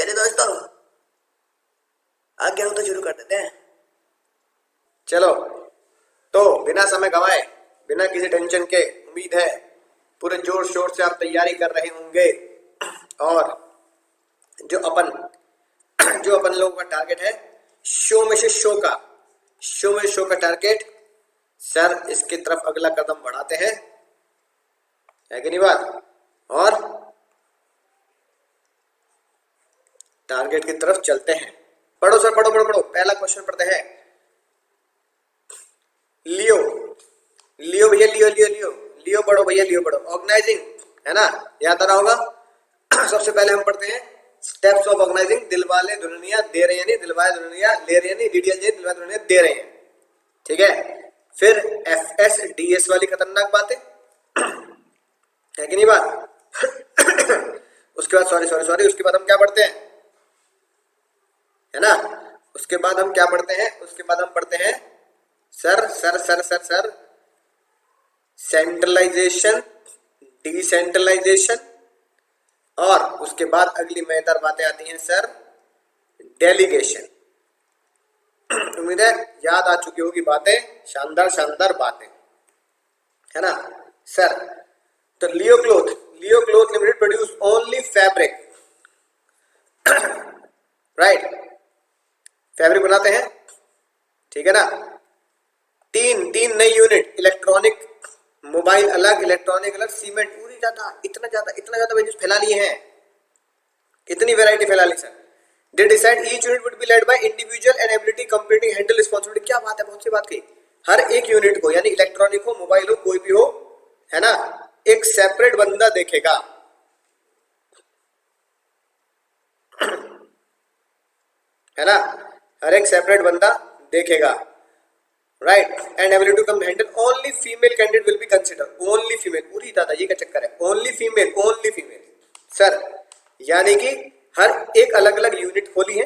चलिए दोस्तों, आगे हो तो शुरू कर देते हैं। चलो तो बिना समय गंवाए, बिना किसी टेंशन के, उम्मीद है पूरे जोर शोर से आप तैयारी कर रहे होंगे। और जो अपन लोगों का टारगेट है, शो में शो का टारगेट, सर इसकी तरफ अगला कदम बढ़ाते हैं, है कि नहीं बात? और टारगेट की तरफ चलते हैं। पढ़ो सर, पढ़ो पढ़ो पढ़ो। पहला क्वेश्चन पढ़ते हैं। लियो लियो भैया, लियो लियो लियो लियो पढ़ो भैया, लियो पढ़ो। ऑर्गेनाइजिंग, है ना, याद आ रहा होगा। सबसे पहले हम पढ़ते हैं स्टेप्स ऑफ ऑर्गेनाइजिंग। दिलवाले दुल्हनिया दे रहे हैं नहीं, दिलवाले दुल्हनिया ले रहे हैं नहीं, डीडीएलजे दिलवाले दुल्हनिया दे रहे हैं, ठीक है। फिर एफएसडीएस वाली खतरनाक बातें, है कि नहीं बात? उसके बाद सॉरी उसके बाद हम क्या पढ़ते हैं, है ना? उसके बाद हम क्या पढ़ते हैं? उसके बाद हम पढ़ते हैं सर सेंट्रलाइजेशन, डिसेंट्रलाइजेशन। और उसके बाद अगली मजेदार बातें आती हैं सर, डेलीगेशन। उम्मीद है याद आ चुकी होगी बातें, शानदार शानदार बातें, है ना सर? तो Leo cloth limited produce only fabric, right, fabric बनाते हैं, ठीक है ना। तीन नई यूनिट, इलेक्ट्रॉनिक मोबाइल अलग, इलेक्ट्रॉनिक अलग, सीमेंट, पूरी इतना ज्यादा बिजनेस फैला लिए हैं, इतनी वैरायटी फैला ली sir. They decide each unit would be led by individual and ability completing handle responsibility. क्या बात है, बहुत सी बात कही। हर एक यूनिट को, यानी इलेक्ट्रॉनिक हो, मोबाइल हो, कोई भी हो, है ना, एक सेपरेट बंदा देखेगा, है ना, हर एक सेपरेट बंदा देखेगा, right. And ability to come handle only female candidate will be consider, only female. पूरी दादा ये क्या चक्कर है, ओनली फीमेल सर। यानी कि हर एक अलग अलग यूनिट खोली है,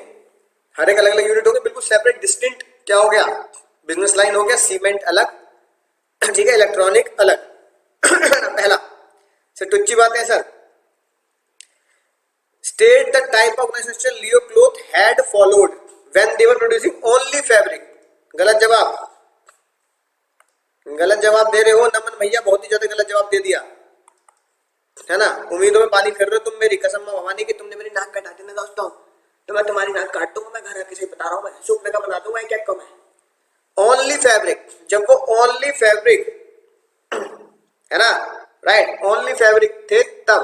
हर एक अलग अलग यूनिट हो गया, बिल्कुल सेपरेट डिस्टिंक्ट, क्या हो गया, बिजनेस लाइन हो गया। सीमेंट अलग, ठीक है, इलेक्ट्रॉनिक अलग। पहला सर टुच्ची बात है sir. State the type of organisation Leo cloth had followed when they were producing only fabric. गलत जवाब दे रहे हो नमन भैया, बहुत ही ज्यादा गलत जवाब दे दिया, है ना। उम्मीदों में पानी फिर रहे हो तुम मेरी, कसम भवानी की तुमने मेरी नाक कटा दी ना दोस्तों, तो मैं तुम्हारी नाक काट दूंगा, मैं घर आके से बता रहा हूँ, मैं सूखने का बना दूंगा, क्या कम है। ओनली फैब्रिक, जब वो ओनली फैब्रिक, है ना, राइट, ओनली फैब्रिक थे तब,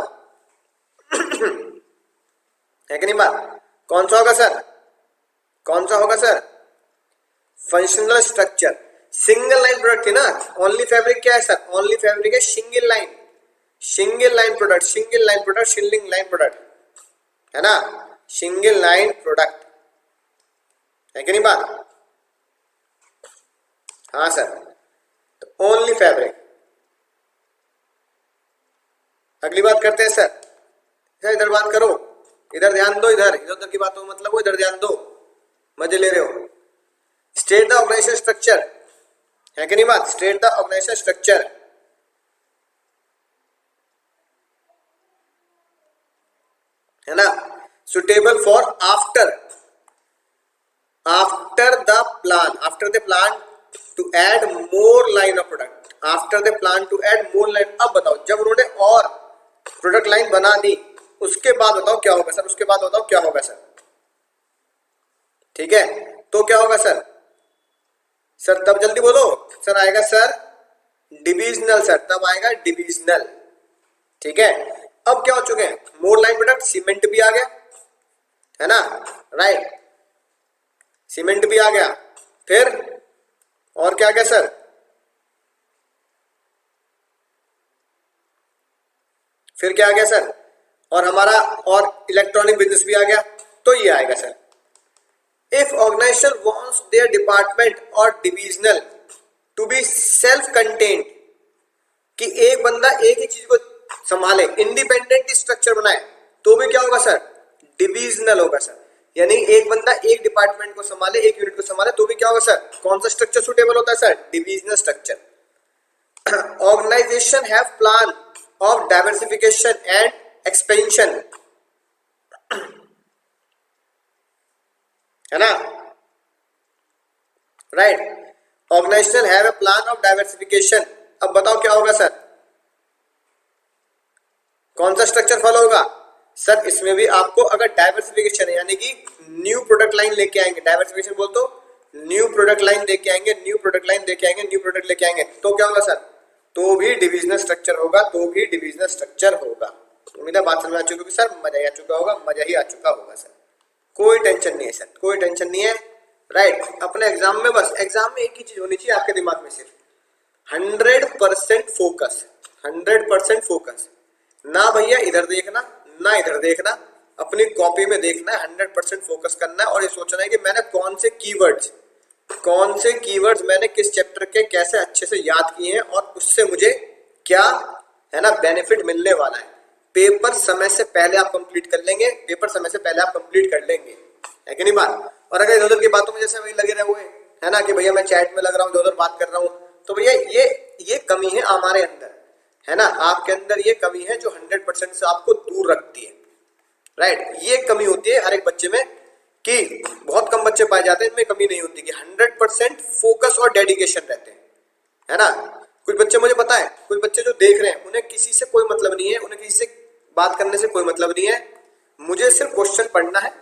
है कि नहीं बात? कौन सा होगा sir? Functional structure. Single line product थी ना, ओनली फैब्रिक क्या है सर? ओनली फैब्रिक है single line product, single line product, है ना, सिंगल लाइन प्रोडक्ट, है कि नहीं बात? हाँ सर, तो ओनली फैब्रिक। अगली बात करते हैं सर, इधर बात करो, इधर ध्यान दो, इधर उधर की बातों मतलब वो, इधर ध्यान दो, मजे ले रहे हो। स्टेट द ऑर्गेनाइजेशन स्ट्रक्चर, है कि नहीं बात? स्टेट द ऑर्गेनाइजेशन स्ट्रक्चर, है ना, suitable for after the plan to add more line of product, अब बताओ, जब उन्होंने और प्रोडक्ट लाइन बना दी, उसके बाद बताओ क्या होगा सर? ठीक है, तो क्या होगा सर? तब जल्दी बोलो सर। आएगा सर डिविजनल, सर तब आएगा डिविजनल, ठीक है। अब क्या हो चुके हैं, मोर लाइन प्रोडक्ट, सीमेंट भी आ गया, है ना, राइट, सीमेंट भी आ गया। फिर और क्या आ गया सर? फिर क्या आ गया सर? और हमारा और इलेक्ट्रॉनिक बिजनेस भी आ गया, तो ये आएगा sir. If organization wants their department or divisional to be self-contained, कि एक बंदा एक ही चीज को संभाले, इंडिपेंडेंट स्ट्रक्चर बनाए, तो भी क्या होगा सर? डिविजनल होगा सर। यानी एक बंदा एक डिपार्टमेंट को संभाले, एक यूनिट को संभाले, तो भी क्या होगा सर? कौन सा स्ट्रक्चर सुटेबल होता है sir? Divisional structure. Organisation have plan of diversification and expansion, है ना, right. Organisation have a plan of diversification. अब बताओ क्या होगा सर, कौन सा स्ट्रक्चर फॉलो होगा सर? इसमें भी आपको अगर डाइवर्सिफिकेशन है यानी कि न्यू प्रोडक्ट लाइन लेके आएंगे, डाइवर्सिफिकेशन बोल तो न्यू प्रोडक्ट लाइन लेके आएंगे, न्यू प्रोडक्ट लाइन लेके आएंगे, न्यू प्रोडक्ट लेके आएंगे, तो क्या होगा सर? तो भी डिविजनल स्ट्रक्चर होगा, तो भी डिविजनल स्ट्रक्चर होगा। उम्मीद है बात समझ आ चुकी होगी सर, मजा ही आ चुका होगा, मजा ही आ चुका होगा सर, कोई टेंशन नहीं है सर, कोई टेंशन नहीं है, राइट। अपने एग्जाम में बस, एग्जाम में एक ही चीज होनी चाहिए आपके दिमाग में, सिर्फ 100% फोकस, 100% फोकस। ना भैया इधर देखना ना इधर देखना, अपनी कॉपी में देखना है, 100% फोकस करना है और ये सोचना है कि मैंने कौन से कीवर्ड्स मैंने किस चैप्टर के कैसे अच्छे से याद किए हैं और उससे मुझे क्या है ना बेनिफिट मिलने वाला है। पेपर समय से पहले आप कंप्लीट कर लेंगे, पेपर समय से पहले आप कंप्लीट कर लेंगे, है कि नहीं बात? और अगर इधर उधर की बातों में जैसे वही लगे रहे हुए है ना कि भैया मैं चैट में लग रहा हूँ, इधर उधर बात कर रहा हूँ, तो भैया ये कमी है हमारे अंदर, है ना, आपके अंदर ये कमी है जो 100% से आपको दूर रखती है, राइट। ये कमी होती है हर एक बच्चे में, कि बहुत कम बच्चे पाए जाते हैं इनमें कमी नहीं होती, कि 100% फोकस और डेडिकेशन रहते हैं, है ना। कुछ बच्चे मुझे पता है, कुछ बच्चे जो देख रहे हैं उन्हें किसी से कोई मतलब नहीं है, उन्हें किसी से बात करने से कोई मतलब नहीं है, मुझे सिर्फ क्वेश्चन पढ़ना है,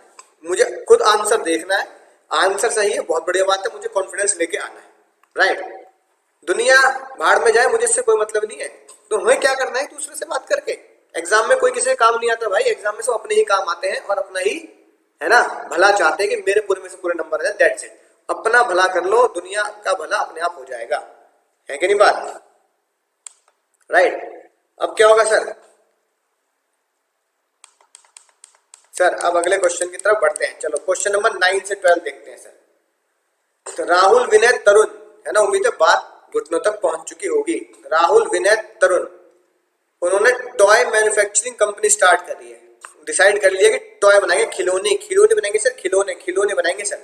मुझे खुद आंसर देखना है, आंसर सही है बहुत बढ़िया बात है, मुझे कॉन्फिडेंस लेके आना है, राइट। दुनिया भाड़ में जाए, मुझे इससे कोई मतलब नहीं है, तो हमें क्या करना है दूसरे से बात करके। एग्जाम में कोई किसी काम नहीं आता भाई, एग्जाम में सब अपने ही काम आते हैं और अपना ही है ना भला चाहते हैं कि मेरे पूरे में से पूरे नंबर आ जाए, दैट्स इट। अपना भला कर लो, दुनिया का भला अपने आप हो जाएगा, है कि नहीं बात, राइट। अब क्या होगा सर? सर अब अगले क्वेश्चन की तरफ बढ़ते हैं, चलो क्वेश्चन नंबर 9 से 12 देखते हैं सर। तो राहुल, विनय, तरुण, है ना, उम्मीद है बात घुटनों तक पहुंच चुकी होगी। राहुल, विनय, तरुण, उन्होंने टॉय मैन्युफैक्चरिंग कंपनी स्टार्ट करी है, डिसाइड कर लिया कि टॉय बनाएंगे, खिलौने बनाएंगे सर, खिलौने बनाएंगे sir.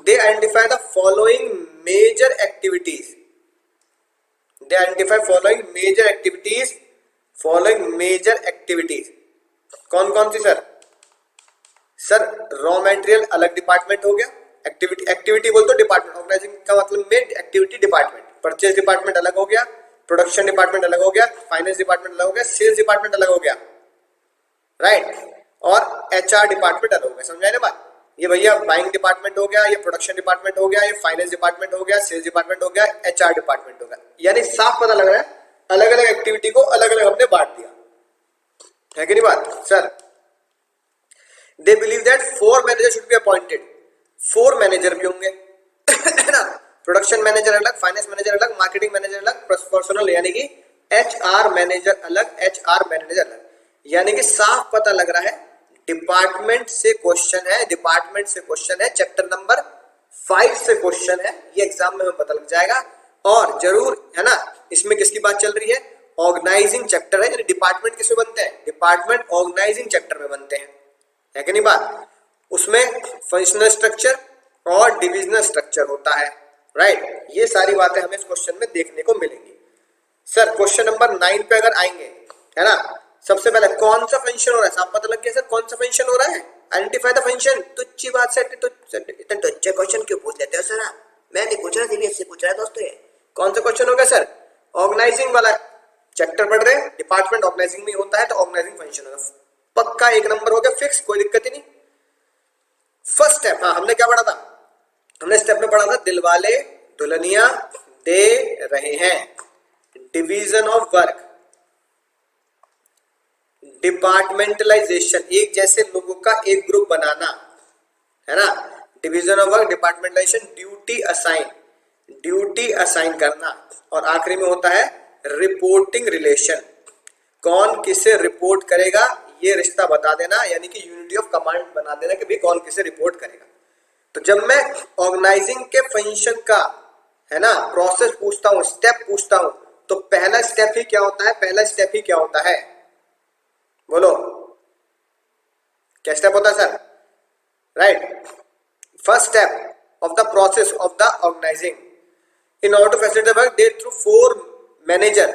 They identify the following major activities, they identify following major activities, कौन कौन सी सर? सर रॉ मटेरियल अलग डिपार्टमेंट हो गया, एक्टिविटी बोल तो डिपार्टमेंट, ऑर्गेनाइजिंग का मतलब में एक्टिविटी डिपार्टमेंट, परचेज डिपार्टमेंट अलग हो गया, प्रोडक्शन डिपार्टमेंट अलग हो गया, फाइनेंस डिपार्टमेंट अलग हो गया, सेल्स डिपार्टमेंट अलग हो गया, राइट, और एचआर डिपार्टमेंट अलग हो गया। समझाए ना बात? ये भैया बाइंग डिपार्टमेंट हो गया, ये प्रोडक्शन डिपार्टमेंट हो गया, ये फाइनेंस डिपार्टमेंट हो गया, सेल्स डिपार्टमेंट हो गया, एचआर डिपार्टमेंट हो गया। यानी साफ पता लग रहा है अलग अलग एक्टिविटी को अलग अलग हमने बांट दिया, है कि नहीं बात sir? They believe that 4 manager should be appointed, 4 manager भी होंगे, है ना, प्रोडक्शन मैनेजर अलग, फाइनेंस मैनेजर अलग, मार्केटिंग मैनेजर अलग, पर्सनल यानी कि एचआर मैनेजर अलग, एचआर मैनेजर अलग। यानी कि साफ पता लग रहा है डिपार्टमेंट से क्वेश्चन है, चैप्टर नंबर 5 से क्वेश्चन है, ये एग्जाम में हमें पता लग जाएगा। और जरूर है ना, इसमें किसकी बात चल रही है? ऑर्गेनाइजिंग चैप्टर है, यानी डिपार्टमेंट किसमें बनते हैं? डिपार्टमेंट ऑर्गेनाइजिंग चैप्टर में बनते हैं, है कि नहीं बात? उसमें फंक्शनल स्ट्रक्चर और डिविजनल स्ट्रक्चर होता है, राइट। ये सारी बातें हमें इस क्वेश्चन में देखने को मिलेंगी। सर क्वेश्चन नंबर 9 पे अगर आएंगे, है ना, सबसे पहले कौन सा फंक्शन हो रहा है, साफ पता लग गया सर कौन सा फंक्शन हो रहा है? Identify the function. तो अच्छी बात सर, तो अच्छे क्वेश्चन क्यों पूछ लेते हो सर आप? मैं नहीं पूछ रहा, सीनियर से पूछ रहा है दोस्तों। ये कौन सा क्वेश्चन होगा सर? ऑर्गेनाइजिंग वाला चैप्टर पढ़ रहे हैं, डिपार्टमेंट ऑर्गेनाइजिंग में होता है, तो ऑर्गेनाइजिंग फंक्शन होगा, पक्का 1 नंबर हो गया फिक्स, कोई दिक्कत ही नहीं। फर्स्ट स्टेप, हाँ हमने क्या पढ़ा था? हमने स्टेप में पढ़ा था दिलवाले दुल्हनिया दे रहे हैं, डिवीजन ऑफ वर्क, डिपार्टमेंटलाइजेशन, एक जैसे लोगों का एक ग्रुप बनाना, है ना, division of work, departmentalisation, duty assign करना, और आखिरी में होता है रिपोर्टिंग रिलेशन, कौन किसे रिपोर्ट करेगा ये रिश्ता बता देना, यानी कि यूनिटी ऑफ कमांड बना देना कि भाई कौन किसे रिपोर्ट करेगा। तो जब मैं ऑर्गेनाइजिंग के फंक्शन का, है ना, प्रोसेस पूछता हूँ, स्टेप पूछता हूँ, तो पहला स्टेप ही क्या होता है? बोलो क्या स्टेप होता है sir? Right, first step of the process of the organising, in order to facilitate work they through 4 manager,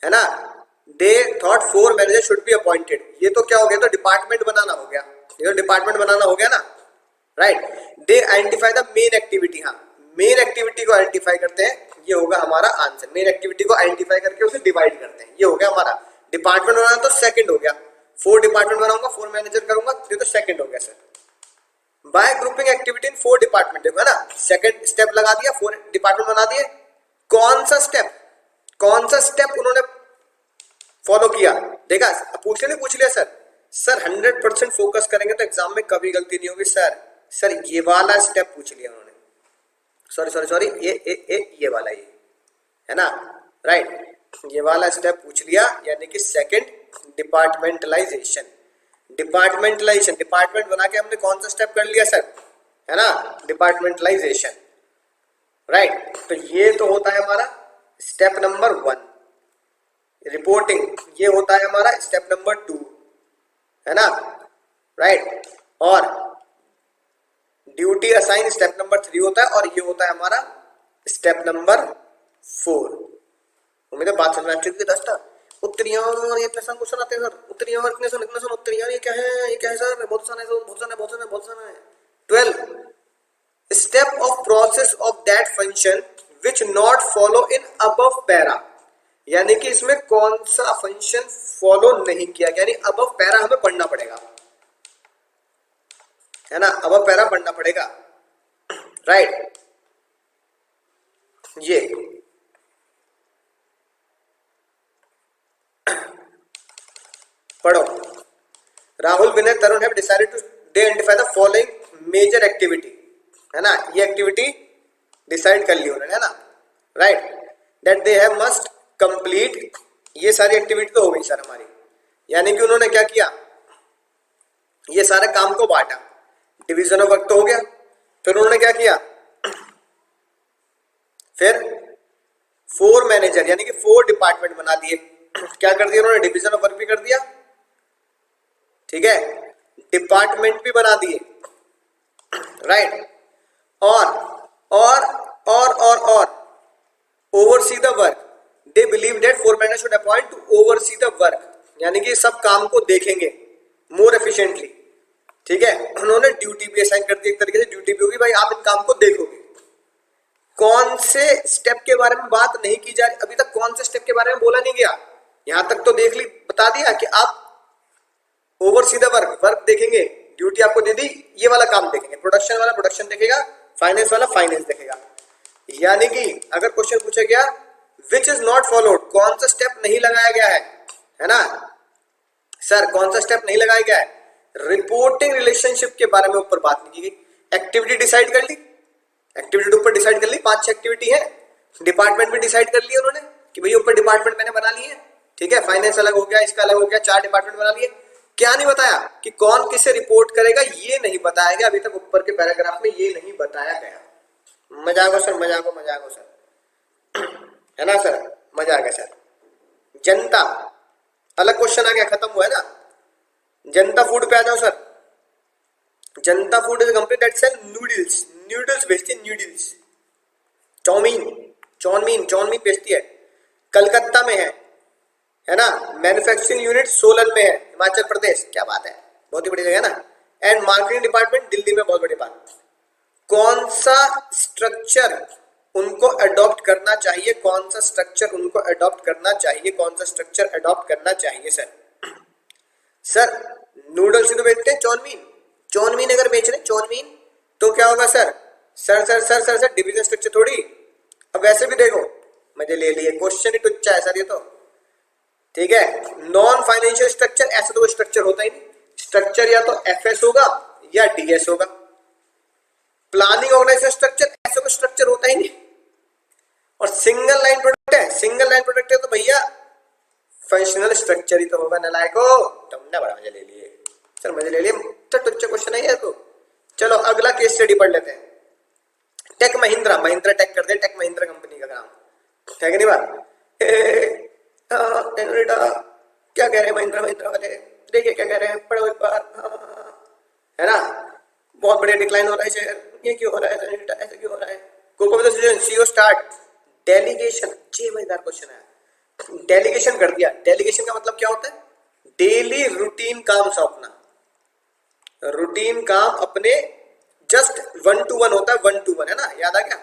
है ना, they thought 4 manager should be appointed. ये तो क्या हो गया? तो डिपार्टमेंट बनाना हो गया, ये तो डिपार्टमेंट बनाना हो गया ना, right. They identify the main activity, हाँ मेन एक्टिविटी को आइडेंटिफाई करते हैं, ये होगा हमारा आंसर। मेन एक्टिविटी को आइडेंटिफाई करके उसे डिवाइड करते हैं, ये हो गया हमारा। डिपार्टमेंट बनाना तो सेकंड हो गया, 4 डिपार्टमेंट बनाऊंगा, 4 मैनेजर करूंगा, ये तो सेकंड हो गया sir. Bye grouping activity in 4 department, देखो है ना, सेकंड स्टेप लगा दिया, 4 डिपार्टमेंट बना दिए। कौन सा स्टेप उन्होंने फॉलो किया, देखा। पूछ लिया सर। सर 100% फोकस करेंगे तो एग्जाम में कभी गलती नहीं होगी सर ये वाला स्टेप पूछ लिया उन्होंने, सॉरी ये वाला, ये है ना, राइट। ये वाला स्टेप पूछ लिया, यानी कि सेकंड डिपार्टमेंटलाइजेशन। डिपार्टमेंट बना के हमने कौन सा स्टेप कर लिया सर, है ना, डिपार्टमेंटलाइजेशन, राइट। तो ये तो होता है हमारा स्टेप नंबर 1। रिपोर्टिंग ये होता है हमारा स्टेप नंबर 2, है ना, राइट। और ड्यूटी असाइन स्टेप नंबर 3 होता है, और ये होता है हमारा स्टेप नंबर 4। उम्मीद है बात समझ में आ चुकी है दोस्तों। उत्तरियां और ये इतने सन क्वेश्चन आते हैं सर, उत्तरियां और इतने सन उत्तरियां, ये क्या है सर, बहुत सारा है। 12 step of process of that function which not follow in above para, यानी कि इसमें कौन सा फंक्शन फॉलो नहीं किया गया, यानी अबव पैरा हमें पढ़ना पड़ेगा, है ना, अबव पैरा पढ़ना पड़ेगा, राइट। ये पढ़ो। Rahul, Vinay, Tarun have decided to the identify the following major activity, है ना, ये एक्टिविटी डिसाइड कर ली उन्होंने, है ना, right. That they have must complete, ये सारी एक्टिविटी तो हो गई सर हमारी, यानी कि उन्होंने क्या किया, ये सारे काम को बांटा, डिवीजन ऑफ वर्क तो हो गया। फिर उन्होंने क्या किया, फिर 4 मैनेजर यानी कि 4 डिपार्टमेंट बना दिए। क्या कर दिया उन्होंने, डिवीजन ऑफ वर्क भी कर दिया, ठीक है, डिपार्टमेंट भी बना दिए, राइट। और oversee the work, they believe that 4 manager should upon two oversee the work, यानी कि सब काम को देखेंगे मोर एफिशिएंटली, ठीक है। उन्होंने ड्यूटी भी असाइन कर दी, एक तरीके से ड्यूटी भी होगी, भाई आप इन काम को देखोगे। कौन से स्टेप के बारे में बात नहीं की जा रही, अभी तक कौन से स्टेप के बारे में बोला नहीं गया, यहां तक तो देख ली, बता दिया कि आप ओवरसी द वर्क देखेंगे, ड्यूटी आपको दे दी, ये वाला काम देखेंगे, प्रोडक्शन वाला प्रोडक्शन देखेगा, फाइनेंस वाला फाइनेंस देखेगा। यानी कि अगर क्वेश्चन पूछा गया विच इज नॉट फॉलोड, कौन सा स्टेप नहीं लगाया गया है ना सर, कौन सा स्टेप नहीं लगाया गया है, रिपोर्टिंग रिलेशनशिप के बारे में ऊपर बात नहीं की गई। एक्टिविटी डिसाइड कर ली, एक्टिविटी ऊपर डिसाइड कर ली, 5-6 एक्टिविटी है। डिपार्टमेंट भी डिसाइड कर लिया उन्होंने कि भैया ऊपर डिपार्टमेंट मैंने बना लिए, ठीक है, फाइनेंस अलग हो गया, इसका अलग हो गया, 4 डिपार्टमेंट बना लिए। क्या नहीं बताया कि कौन किसे रिपोर्ट करेगा, ये नहीं बताया गया अभी तक, ऊपर के पैराग्राफ में ये नहीं बताया गया। मजाक हो सर, मजाक हो सर, है ना सर, मजा आ गया सर। जनता अलग क्वेश्चन आ गया, खत्म हुआ है ना। जनता फूड पे आ जाओ sir. Janta food is company that sell noodles बेचती है, नूडल्स, चाउमीन बेचती है, कलकत्ता में है ना। मैन्युफैक्चरिंग यूनिट सोलन में है, हिमाचल प्रदेश, क्या बात है, बहुत ही बड़ी जगह है ना। एंड मार्केटिंग डिपार्टमेंट दिल्ली में, बहुत बड़ी बात। कौन सा स्ट्रक्चर उनको अडॉप्ट करना चाहिए, कौन सा स्ट्रक्चर उनको अडॉप्ट करना चाहिए, कौन सा स्ट्रक्चर अडॉप्ट करना चाहिए सर नूडल्स तो बेचते हैं, चाउमीन अगर बेच रहे चाउमीन तो क्या होगा सर डिवीजन स्ट्रक्चर थोड़ी। अब वैसे भी देखो, मजे ले लिए, क्वेश्चन ही टुच्चा है सर ये तो, ठीक है। नॉन फाइनेंशियल स्ट्रक्चर, ऐसा तो कोई स्ट्रक्चर होता ही नहीं, स्ट्रक्चर या तो एफएस होगा या डीएस होगा। प्लानिंग ऑर्गेनाइजेशन स्ट्रक्चर, ऐसा कोई स्ट्रक्चर होता ही नहीं। और सिंगल लाइन प्रोडक्ट है तो भैया फंक्शनल स्ट्रक्चर ही तो होगा, नलायको, तुमने बड़ा मजा ले लिए सर, मजे ले लिए, तो टुच्चा क्वेश्चन है ये तो। चलो अगला केस स्टडी पढ़ लेते हैं। टेक महिंद्रा टेक कर दे, टेक महिंद्रा कंपनी का नाम है कि नहीं बात। क्या कह रहे हैं महिंद्रा वाले, देखिए क्या कह रहे हैं, पढ़ो एक बार, है ना। बहुत बढ़िया डिक्लाइन हो रहा है शेयर, ये क्यों हो रहा है, ऐसा क्यों हो रहा है। कोको डिसीजन सीईओ स्टार्ट डेलीगेशन, ये मजेदार क्वेश्चन है। डेलीगेशन कर दिया, डेलीगेशन का मतलब क्या होता है, डेली रूटीन काम सौंपना, रूटीन काम अपने जस्ट 1 to 1 होता है, 1 to 1 है ना, याद आ गया,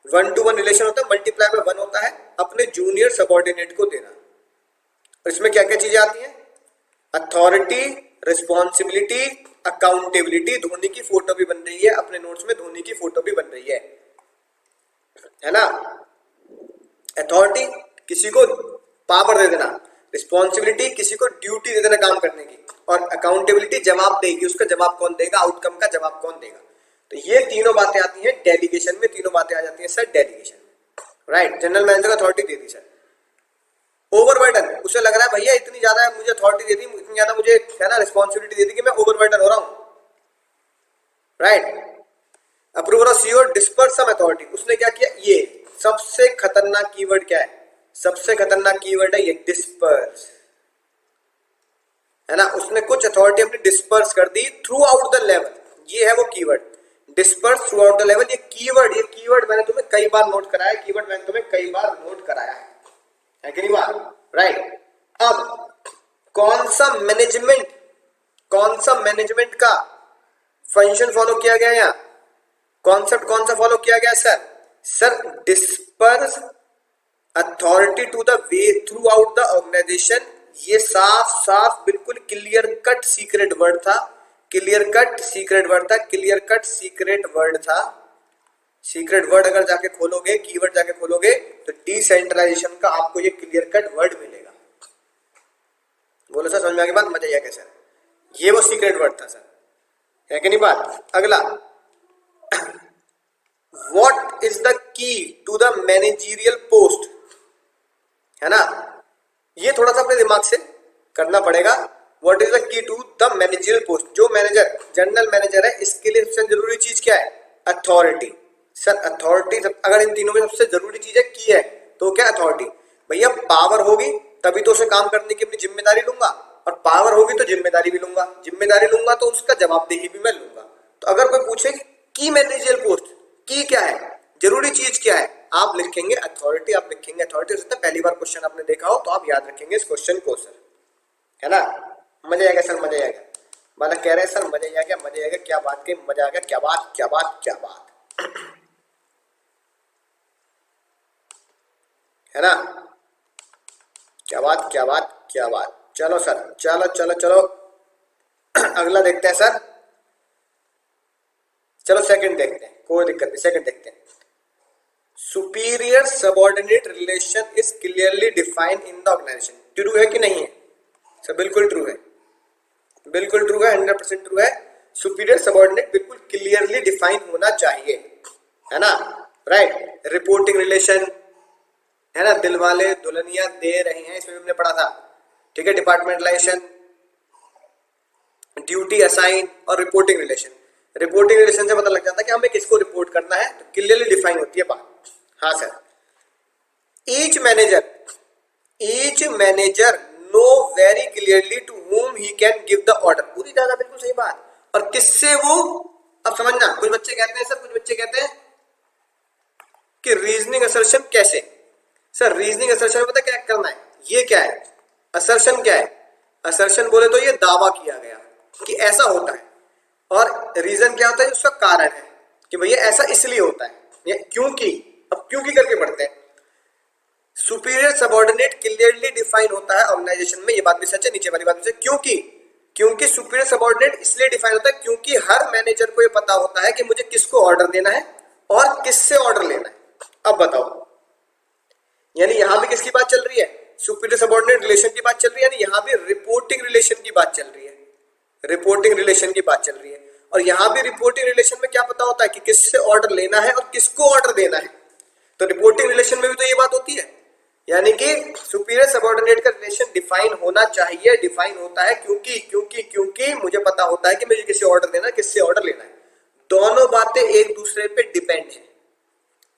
1 to 1 रिलेशन होता है, मल्टीप्लाई बाय 1 होता है, अपने जूनियर सबऑर्डिनेट को देना। और इसमें क्या क्या चीजें आती हैं, अथॉरिटी, रिस्पॉन्सिबिलिटी, अकाउंटेबिलिटी। धोनी की फोटो भी बन रही है अपने नोट्स में, धोनी की फोटो भी बन रही है ना। अथॉरिटी किसी को पावर दे देना, रिस्पॉन्सिबिलिटी किसी को ड्यूटी दे देना काम करने की, और अकाउंटेबिलिटी जवाब देगी, उसका जवाब कौन देगा, आउटकम का जवाब कौन देगा। तो ये तीनों बातें आती हैं डेलीगेशन में, तीनों बातें आ जाती हैं सर डेलीगेशन में, राइट। जनरल मैनेजर को अथॉरिटी दे दी सर। ओवरबर्डन, उसे लग रहा है भैया इतनी ज्यादा मुझे अथॉरिटी दे दी, इतनी ज्यादा मुझे है ना रिस्पॉन्सिबिलिटी दे दी कि मैं ओवरबर्डन हो रहा हूं, right. Approver of CO disperse some authority, उसने क्या किया, ये सबसे खतरनाक कीवर्ड क्या है, सबसे खतरनाक कीवर्ड है ये डिस्पर्स, है ना। उसने कुछ अथॉरिटी अपनी डिस्पर्स कर the through out the level, ये है वो keyword, disperse through out the level. ये कीवर्ड मैंने तुम्हें कई बार नोट कराया, कीवर्ड मैंने तुम्हें कई बार नोट कराया है कि नहीं बात, राइट। अब कौन सा मैनेजमेंट का फंक्शन फॉलो किया गया, यहाँ कॉन्सेप्ट कौन सा फॉलो किया गया sir disperse authority to the way throughout the organisation. ये साफ बिल्कुल क्लियर कट सीक्रेट वर्ड था, क्लियर कट सीक्रेट वर्ड था। सीक्रेट वर्ड अगर जाके खोलोगे, कीवर्ड जाके खोलोगे तो डिसेंट्रलाइजेशन का आपको ये क्लियर कट वर्ड मिलेगा। बोलो सर समझ में आ गई बात, मजा आया क्या सर, ये वो सीक्रेट वर्ड था सर, है कि नहीं बात। अगला, what is the key to the managerial post, है ना। ये थोड़ा सा अपने दिमाग से करना पड़ेगा। What is the key to the managerial post, जो मैनेजर जनरल मैनेजर है इसके लिए सबसे जरूरी चीज क्या है, अथॉरिटी। सर अथॉरिटी अगर इन तीनों में सबसे जरूरी चीज है की है तो क्या अथॉरिटी, भैया पावर होगी तभी तो उसे काम करने की अपनी जिम्मेदारी लूंगा, और पावर होगी तो जिम्मेदारी भी लूंगा, जिम्मेदारी लूंगा तो उसका जवाबदेही भी मैं लूंगा। तो अगर कोई पूछे की मैनेजरियल पोस्ट, की क्या है, जरूरी चीज क्या है, आप लिखेंगे अथॉरिटी, आप लिखेंगे अथॉरिटी। हो सकता है पहली बार क्वेश्चन आपने देखा हो तो आप याद रखेंगे इस क्वेश्चन को सर, है ना। मजा आएगा सर, मजा आएगा, माना कह रहे हैं सर मजा आ गया, मजा आ गया, क्या बात की मजा आ गया, क्या बात क्या बात क्या बात, है ना, क्या बात क्या बात क्या बात। चलो सर, चलो चलो चलो अगला देखते हैं सर, चलो सेकंड देखते हैं, कोई दिक्कत नहीं, सेकंड देखते हैं। Superior subordinate relation is clearly defined in the organisation, true है कि नहीं है सर, बिल्कुल ट्रू है, बिल्कुल ट्रू है, 100% ट्रू है। सुपीरियर सबऑर्डिनेट बिल्कुल क्लियरली डिफाइन होना चाहिए, है ना, राइट। रिपोर्टिंग रिलेशन, है ना, दिलवाले दुल्हनिया दे रहे हैं, इसमें हमने पढ़ा था, ठीक है। डिपार्टमेंटलाइजेशन, ड्यूटी असाइन और रिपोर्टिंग रिलेशन। रिपोर्टिंग रिलेशन से पता लग जाता है कि हमें किसको रिपोर्ट करना है, तो क्लियरली डिफाइन होती है बात। हाँ sir, each manager know very clearly to whom he can give the order, पूरी ज्यादा बिल्कुल सही बात। और किससे वो, अब समझना, कुछ बच्चे कहते हैं सर, कुछ बच्चे कहते हैं कि रीजनिंग असर्शन कैसे, सर रीजनिंग असर्शन पता क्या करना है, ये क्या है असर्शन, क्या है असर्शन, बोले तो ये दावा किया गया कि ऐसा होता है, और रीजन क्या होता है, उसका कारण है कि भैया ऐसा इसलिए होता है, ये क्योंकि, अब क्योंकि करके पढ़ते हैं। सुपीरियर सबऑर्डिनेट क्लियरली डिफाइन होता है ऑर्गेनाइजेशन में, ये बात भी सच है, नीचे वाली बात भी सच, क्योंकि सुपीरियर सबऑर्डिनेट इसलिए डिफाइन होता है क्योंकि हर मैनेजर को ये पता होता है कि मुझे किसको ऑर्डर देना है और किससे ऑर्डर लेना है। अब बताओ, यानी यहां भी किसकी बात चल रही है, सुपीरियर सबऑर्डिनेट रिलेशन की बात चल रही है, यानी यहां भी रिपोर्टिंग रिलेशन की बात चल रही है, रिपोर्टिंग रिलेशन की बात चल रही है। और यहां भी रिपोर्टिंग रिलेशन में क्या पता होता है कि किससे ऑर्डर लेना है और किसको ऑर्डर देना है, तो रिपोर्टिंग रिलेशन में भी तो ये बात होती है, यानी कि सुपीरियर सबऑर्डिनेट का रिलेशन डिफाइन होना चाहिए, डिफाइन होता है क्योंकि मुझे पता होता है कि मुझे किससे ऑर्डर देना है, किससे ऑर्डर लेना है। दोनों बातें एक दूसरे पे डिपेंड है,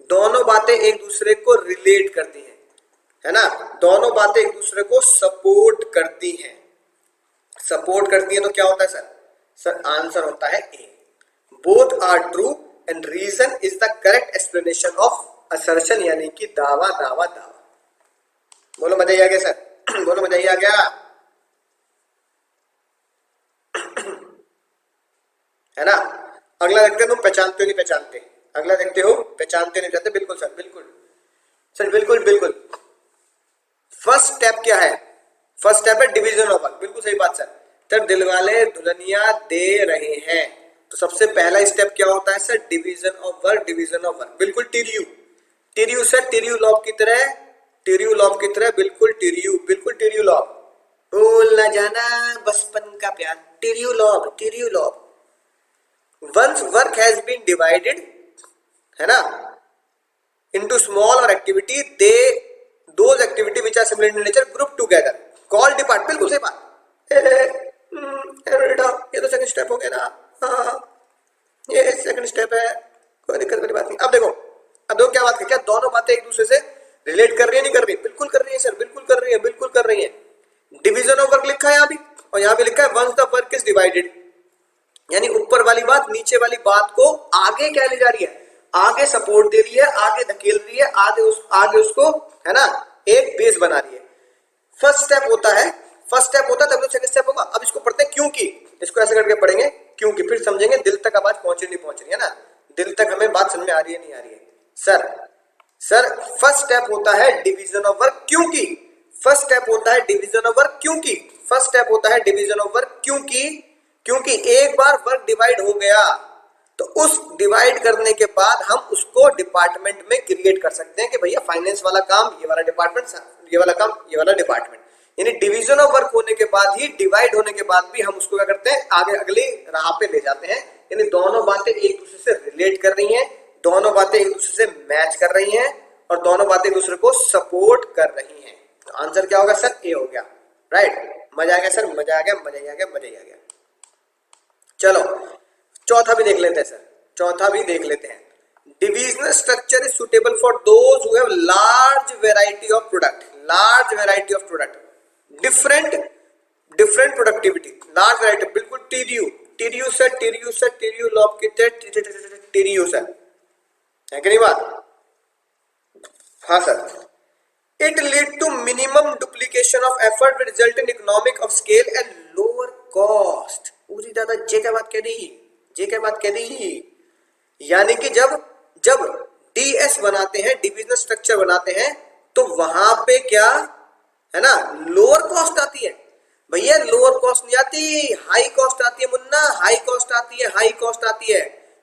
दोनों बातें एक दूसरे को रिलेट करती हैं, है ना, दोनों बातें एक दूसरे को सपोर्ट करती हैं, सपोर्ट करती है तो क्या होता है सर आंसर होता है A, both are true and reason is the correct explanation of assertion, यानी कि दावा दावा दावा। बोलो मजा ही आ गया सर, बोलो मजा ही आ गया, है ना। अगला देखते हो, तुम पहचानते हो नहीं पहचानते, अगला देखते हो पहचानते नहीं पहचानते। बिल्कुल सर, बिल्कुल सर, बिल्कुल बिल्कुल। फर्स्ट स्टेप क्या है? फर्स्ट स्टेप है डिवीजन ऑफ वर्क। बिल्कुल सही बात सर। तब दिलवाले दुल्हनिया दे रहे हैं, तो सबसे पहला स्टेप क्या होता है sir? Division of work, division of work. बिल्कुल टिरियू, टिरियू सर, टिरियू लॉब की तरह, टिरियू लॉब की तरह, बिल्कुल टिरियू, बिल्कुल टिरियू लॉब। भूल ना जाना बचपन का प्यार, टिरियू लॉब, टिरियू लॉब। Once work has been divided, है ना, into small or activity, they those activity which are similar in nature group together call depart। बिल्कुल सही बात। बेटा ये तो सेकंड स्टेप हो गया ना, हाँ ये सेकंड स्टेप है, कोई दिक्कत वाली बात नहीं। अब देखो क्या बात है, क्या दोनों बातें एक दूसरे से रिलेट कर रही है नहीं कर रही? बिल्कुल कर रही है सर, बिल्कुल कर रही है, बिल्कुल कर रही है। डिवीजन ऑफ वर्क लिखा है यहाँ भी, और यहाँ भी लिखा है once the work is divided, यानी ऊपर वाली बात नीचे वाली बात को आगे क्या ले जा रही है? आगे सपोर्ट दे रही है, आगे धकेल रही है, आगे उसको, है ना, एक बेस बना रही है। फर्स्ट स्टेप होता है, फर्स्ट स्टेप होता है तब तो सेकंड स्टेप होगा। अब इसको पढ़ते हैं क्योंकि, इसको ऐसे करके पढ़ेंगे क्योंकि, फिर समझेंगे दिल तक आवाज पहुंच नहीं पहुंच रही है ना, दिल तक हमें बात समझ में आ रही है नहीं आ रही है। सर फर्स्ट स्टेप होता है डिवीजन ऑफ वर्क क्योंकि, फर्स्ट स्टेप होता है डिवीजन ऑफ वर्क क्योंकि, फर्स्ट स्टेप होता है डिवीजन ऑफ वर्क क्योंकि एक बार वर्क डिवाइड हो गया तो उस डिवाइड करने के बाद हम उसको डिपार्टमेंट में क्रिएट कर सकते हैं कि भैया फाइनेंस वाला काम ये वाला डिपार्टमेंट, ये वाला काम ये वाला डिपार्टमेंट। यानी डिवीजन ऑफ वर्क होने के बाद ही, डिवाइड होने के बाद भी हम उसको क्या करते हैं? आगे अगली राह पे ले जाते हैं। यानी दोनों बातें एक दूसरे से रिलेट कर रही हैं, दोनों बातें एक दूसरे से मैच कर रही हैं, और दोनों बातें एक दूसरे को सपोर्ट कर रही हैं। तो आंसर क्या होगा सर? ए हो गया। राइट, मजा आ गया सर, मजा आ गया, मजा ही आ गया, मजा ही आ गया। चलो चौथा भी देख लेते हैं सर, चौथा भी देख लेते हैं। Divisional structure is suitable for those who have large variety of product, large variety of product, different productivity, large variety. बिल्कुल true, true sir, true sir, true लॉब की टीरियू सर, है कि नहीं बात? हाँ सर। It lead to minimum duplication of effort with result in economic of scale and lower cost. पूरी ज्यादा जे क्या बात कह दी, जे क्या बात कह दी, यानी कि जब डीएस बनाते हैं, डिविजनल स्ट्रक्चर बनाते हैं, तो वहां पे क्या है ना, लोअर कॉस्ट आती है। भैया लोअर कॉस्ट नहीं आती, हाई कॉस्ट आती है मुन्ना, हाई कॉस्ट आती है, हाई कॉस्ट आती है,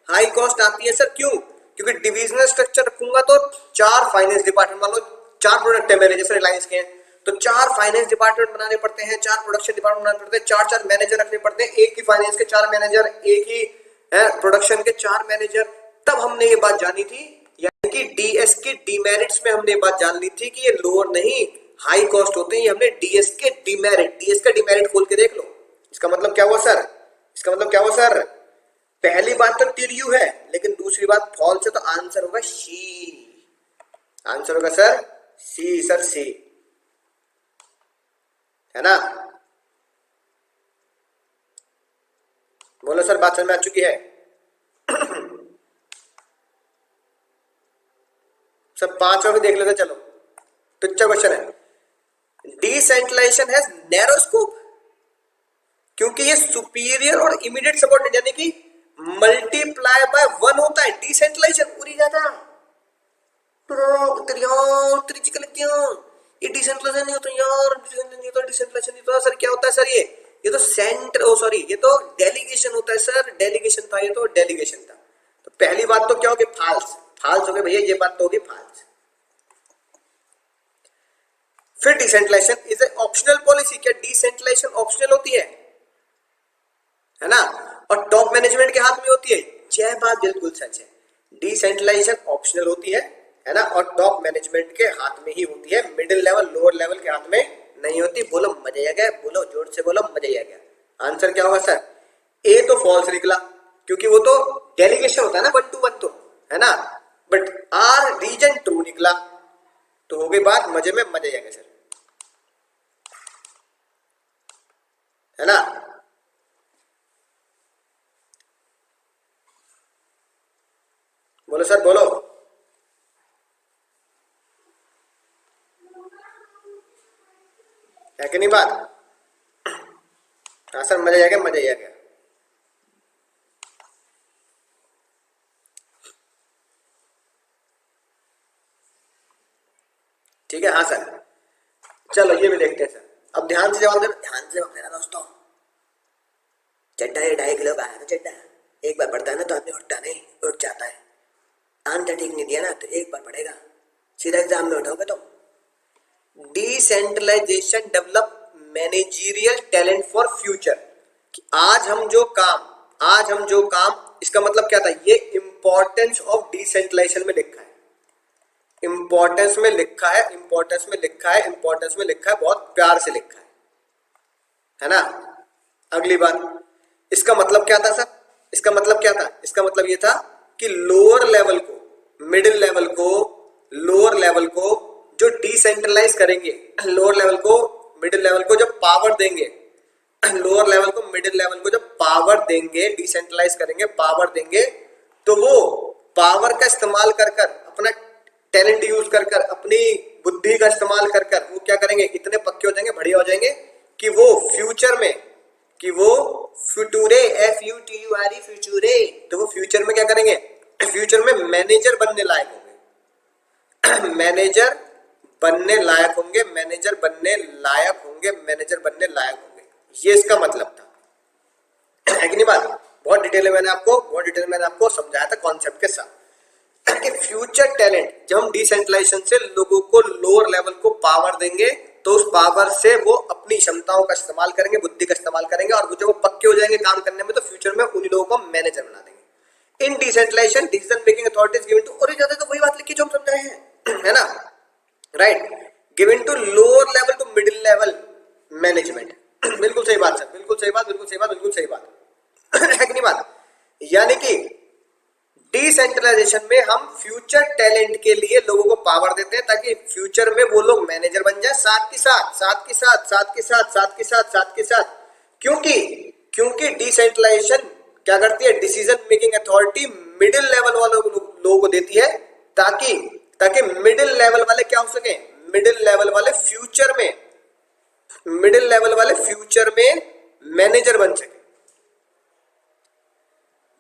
हाई कॉस्ट आती है सर। क्यों? क्योंकि डिविजनल स्ट्रक्चर रखूंगा तो 4 फाइनेंस डिपार्टमेंट, मान लो 4 प्रोडक्ट है मेरे, जैसे रिलायंस के हैं, तो 4 फाइनेंस डिपार्टमेंट बनाने पड़ते हैं, 4 प्रोडक्शन डिपार्टमेंट बनाने पड़ते हैं, 4 मैनेजर रखने पड़ते हैं, एक ही फाइनेंस के 4 मैनेजर, एक ही प्रोडक्शन के 4 मैनेजर। तब हमने ये बात जानी थी, यानी कि डीएस के डीमेरिट्स में हमने ये बात जान ली थी कि ये लोअर नहीं हाई कॉस्ट होते हैं। ये हमने डीएस के डीमेरिट, डीएस का डीमेरिट खोल के देख लो। इसका मतलब क्या हुआ सर? इसका मतलब क्या हुआ सर? पहली बात तो टिरियू है, लेकिन दूसरी बात फॉल्स है, तो आंसर होगा सी। आंसर होगा सर सी, सर सी, है ना? बोलो सर, बात समझ में आ चुकी है? सब 5 भी देख लेते चलो। तो अच्छा क्वेश्चन है, डिसेंट्रलाइजेशन हैज नैरो स्कोप, क्योंकि ये सुपीरियर और इमीडिएट सबऑर्डिनेट यानी कि मल्टीप्लाई बाय 1 होता है डिसेंट्रलाइजेशन। पूरी जाता उत्तरी जी ये डिसेंट्रलाइजेशन नहीं होता यार, डिसेंट्रलाइजेशन नहीं होता सर। क्या होता है सर? ये तो सेंटर, ओ सॉरी, ये तो डेलीगेशन होता है सर, डेलीगेशन था, ये तो डेलीगेशन था। तो पहली बात तो क्या होगी? फाल्स, फाल्स हो गए भैया, ये बात तो होगी फाल्स। फिर decentralisation is a optional policy. क्या डिसेंट्रलाइजेशन ऑप्शनल होती है ना? और टॉप मैनेजमेंट के हाथ में होती है। यह बात बिल्कुल सच है, डिसेंट्रलाइजेशन ऑप्शनल होती है ना, और टॉप मैनेजमेंट के हाथ में ही होती है, मिडिल लेवल लोअर लेवल के हाथ में नहीं होती। बोलो मजा आ गया, बोलो जोर से बोलो, मजा आ गया। आंसर क्या होगा सर? ए तो फॉल्स निकला, क्योंकि वो तो डेलीगेशन होता है ना, 1 to 1 तो, है ना। बट आर रीजन ट्रू निकला, तो हो गई बात मजे में, मजा आ गया सर, है ना। बोलो सर, बोलो। है कि नहीं बात? हाँ सर, मजा आ गया, मजा आ गया। है, हाँ सर। चलो ये भी देखते हैं सर, अब ध्यान से जवाब देना, ध्यान से जवाब देना दोस्तों। चड्डा ये 2.5 किलो का है ना चड्डा, एक बार पढ़ता है ना तो आदमी उठता नहीं, उठ जाता है। आंसर ठीक नहीं दिया ना तो एक बार पढ़ेगा, सीधा एग्जाम में उठोगे तो। Decentralisation develop managerial talent for future. आज हम जो काम, इसका मतलब क्या था, ये इंपॉर्टेंस ऑफ डिसेंट्रलाइजेशन में लिखा है, इंपॉर्टेंस में लिखा है, बहुत प्यार से लिखा है ना। अगली बात, इसका मतलब क्या था सर, इसका मतलब ये था कि लोअर लेवल को, मिडिल लेवल को जो डिसेंट्रलाइज करेंगे, लोअर लेवल को मिडिल लेवल को जब पावर देंगे, लोअर लेवल को मिडिल लेवल को जब पावर देंगे, डिसेंट्रलाइज करेंगे, पावर देंगे, तो वो पावर का इस्तेमाल कर अपना टैलेंट यूज कर अपनी बुद्धि का इस्तेमाल कर वो क्या करेंगे, इतने पक्के हो जाएंगे, बढ़िया हो जाएंगे कि वो फ्यूचर में, फ्यूचरे, तो वो फ्यूचर में क्या करेंगे, फ्यूचर में मैनेजर बनने लायक होंगे, मैनेजर बनने लायक होंगे, ये इसका मतलब था, है कि नहीं बात। बहुत डिटेल में मैंने आपको समझाया था कॉन्सेप्ट के साथ कि फ्यूचर टैलेंट, जब हम डिसेंट्रलाइजेशन से लोगों को लोअर लेवल को पावर देंगे तो उस पावर से वो अपनी क्षमताओं का इस्तेमाल करेंगे, बुद्धि का इस्तेमाल करेंगे, और वो जब वो पक्के हो जाएंगे काम करने में तो फ्यूचर में उन्हीं लोगों को मैनेजर बना देंगे। In decentralisation decision making authorities given to, और ज्यादा तो वही बात लिखी जो हम समझाए हैं, है ना, right, given to lower level to middle level management. बिल्कुल सही बात सर, बिल्कुल सही बात है कि नहीं बात। यानी कि डिसेंट्रलाइजेशन में हम फ्यूचर टैलेंट के लिए लोगों को पावर देते हैं ताकि फ्यूचर में वो लोग मैनेजर बन जाए, साथ के साथ क्योंकि डिसेंट्रलाइजेशन क्या करती है, decision making authority middle level वालों लोगों को देती है ताकि मिडिल लेवल वाले क्या हो सके, मिडिल लेवल वाले फ्यूचर में मैनेजर बन सके।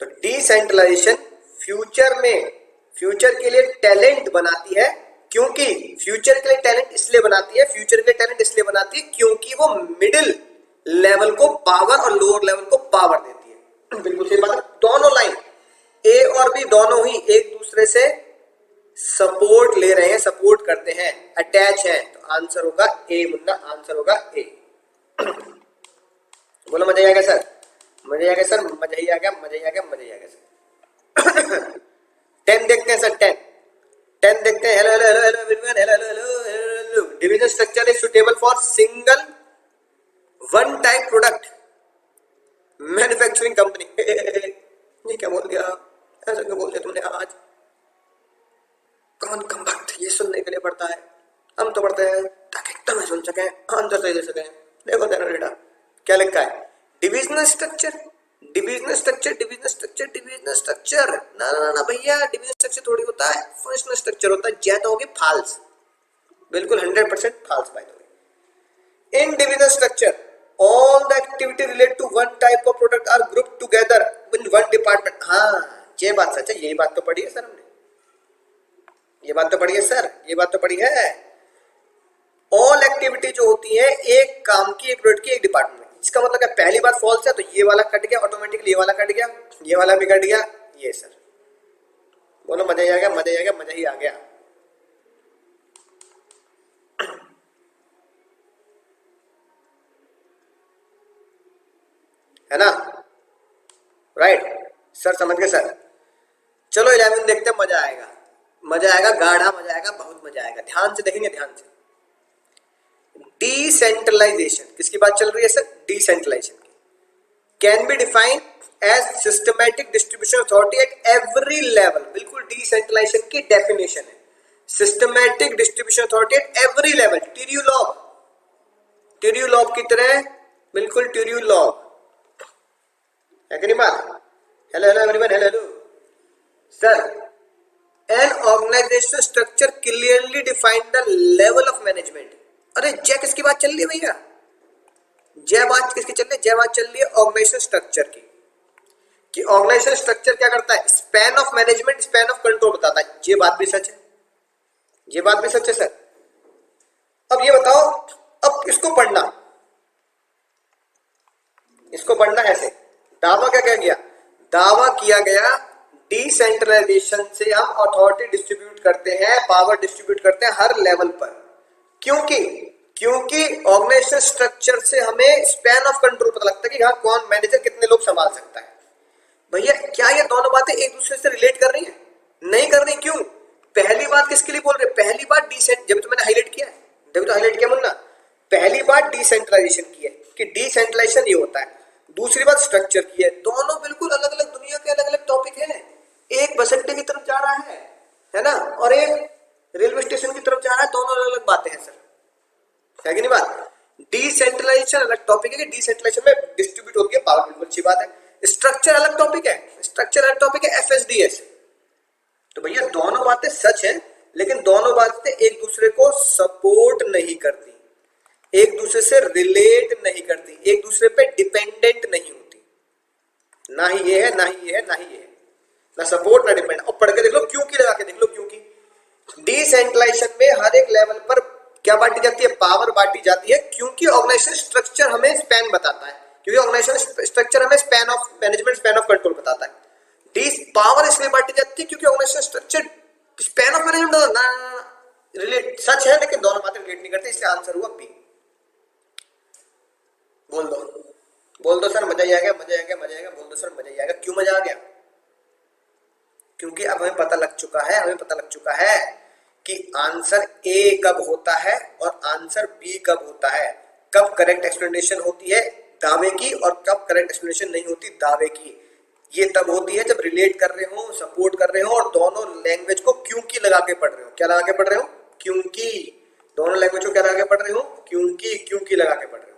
तो डिसेंट्रलाइजेशन फ्यूचर के लिए टैलेंट बनाती है, क्योंकि फ्यूचर के लिए टैलेंट इसलिए बनाती है क्योंकि वो मिडिल लेवल को पावर और लोअर लेवल को पावर देती है। बिल्कुल सही बात है, दोनों लाइन ए और बी दोनों ही एक दूसरे से सपोर्ट ले रहे हैं, सपोर्ट करते हैं, अटैच है, तो आंसर होगा ए मुन्ना, आंसर होगा ए। बोलो मजा आएगा सर, मजा आएगा सर। 10 देखते हैं सर, 10 देखते हैं। Hello everyone, hello. Division structure is suitable for single one type product manufacturing company. ये क्या बोल दिया, ऐसा क्यों बोल दिया तुमने आज। कौन कम वक्त ये सुनने के लिए पढ़ता है, हम तो पढ़ते हैं ताकि एकदम सुन सके, आंसर सही दे सके। देखो तेरा बेटा क्या लिखा है, डिविजनल स्ट्रक्चर। ना भैया, डिविजनल स्ट्रक्चर थोड़ी होता है, फंक्शनल स्ट्रक्चर होता है। ज्यादा होगी फाल्स, बिल्कुल 100% false by the way. In divisional structure all the activity related to one type of product are grouped together in one department। हाँ, ये बात सच है, यही बात तो पढ़ी है सर हमने, ये बात तो पढ़ी है। ऑल एक्टिविटी जो होती है एक काम की, एक प्रोडक्ट की, एक डिपार्टमेंट में। इसका मतलब है पहली बार फॉल्स है तो ये वाला कट गया ऑटोमेटिकली, ये वाला कट गया, ये वाला भी कट गया, ये सर। बोलो मजा ही आ गया, मजा ही आ गया। है ना, राइट सर, समझ गए सर। चलो 11 देखते हैं, मजा आएगा, गाढ़ा मजा आएगा, बहुत मजा आएगा। ध्यान से देखेंगे, ध्यान से। डिसेंट्रलाइजेशन किसकी बात चल रही है सर, डिसेंट्रलाइजेशन की। Can be defined as systematic distribution authority at every level. बिल्कुल डिसेंट्रलाइजेशन की डेफिनेशन है, systematic distribution authority at every level. टिर्यू लॉब की तरह, बिल्कुल टिर्यू लॉब है कि नहीं बात। Hello everyone, hello sir. An organisation structure clearly define the level of management. अरे जय किसकी बात चल रही है भैया, जय बात किसकी चल रही है, जय बात चल रही है ऑर्गेनाइजेशन स्ट्रक्चर की। कि ऑर्गेनाइजेशन स्ट्रक्चर क्या करता है, span of management, span of control बताता है। ये बात भी सच है, सर। अब ये बताओ, अब इसको पढ़ना ऐसे, दावा क्या किया, दावा किया गया डिसेंट्रलाइजेशन से हम अथॉरिटी डिस्ट्रीब्यूट करते हैं, पावर डिस्ट्रीब्यूट करते हैं हर लेवल पर। क्योंकि ऑर्गेनाइजेशन स्ट्रक्चर से हमें स्पैन ऑफ कंट्रोल पता लगता है कि हाँ कौन मैनेजर कितने लोग संभाल सकता है। भैया क्या ये दोनों बातें एक दूसरे से रिलेट कर रही हैं? नहीं कर रही। क्यों? पहली बात किसके लिए बोल रहे हैं? पहली बात जब तो मैंने हाईलाइट किया है, जब तो हाईलाइट किया मुन्ना, पहली बात डिसेंट्रलाइजेशन की है कि डिसेंट्रलाइजेशन ये होता है, दूसरी बात स्ट्रक्चर की है। दोनों बिल्कुल अलग अलग दुनिया के अलग अलग टॉपिक है। एक बस अड्डे की तरफ जा रहा है ना, और एक रेलवे स्टेशन की तरफ जा रहा है, दोनों अलग अलग बातें हैं सर, है कि नहीं बात? डिसेंट्रलाइजेशन अलग टॉपिक है कि डिसेंट्रलाइजेशन में डिस्ट्रीब्यूट होती है पावर, बिल्कुल अच्छी बात है। स्ट्रक्चर अलग टॉपिक है, स्ट्रक्चर अलग टॉपिक है, एफएसडीएस। तो भैया दोनों बातें सच है, लेकिन दोनों बातें एक दूसरे को सपोर्ट नहीं करती, एक दूसरे से रिलेट नहीं करती, एक दूसरे पे डिपेंडेंट नहीं होती। ना ही ये है, ना ही ये है, ना ही ये है, ना सपोर्ट ना डिपेंड। और पढ़ के देख लो, क्योंकि लगा के देख लो। क्योंकि डिसेंट्रलाइजेशन में हर एक लेवल पर क्या बांटी जाती है? पावर बांटी जाती है, क्योंकि ऑर्गेनाइजेशन स्ट्रक्चर हमें स्पैन बताता है, क्योंकि ऑर्गेनाइजेशन स्ट्रक्चर हमें span of management, span of control बताता है। पावर इसलिए बांटी जाती है क्योंकि organisation structure span of management relate such है, लेकिन दोनों बातें रिलेट नहीं करती, इसलिए आंसर हुआ बी। बोल दो सर, मजा ही आ गया, मजा आ गया, मजा आ गया, बोल दो सर मजा ही आ गया। क्यों मजा आ गया? क्योंकि अब हमें पता लग चुका है कि आंसर ए कब होता है और आंसर बी कब होता है, कब करेक्ट एक्सप्लेनेशन होती है दावे की और कब करेक्ट एक्सप्लेनेशन नहीं होती दावे की। ये तब होती है जब रिलेट कर रहे हो, सपोर्ट कर रहे हो और दोनों लैंग्वेज को क्योंकि लगा के पढ़ रहे हो। क्या लगा के पढ़ रहे हो? क्योंकि। दोनों लैंग्वेज को क्या लगा के पढ़ रहे हो? क्योंकि लगा के पढ़ रहे हो।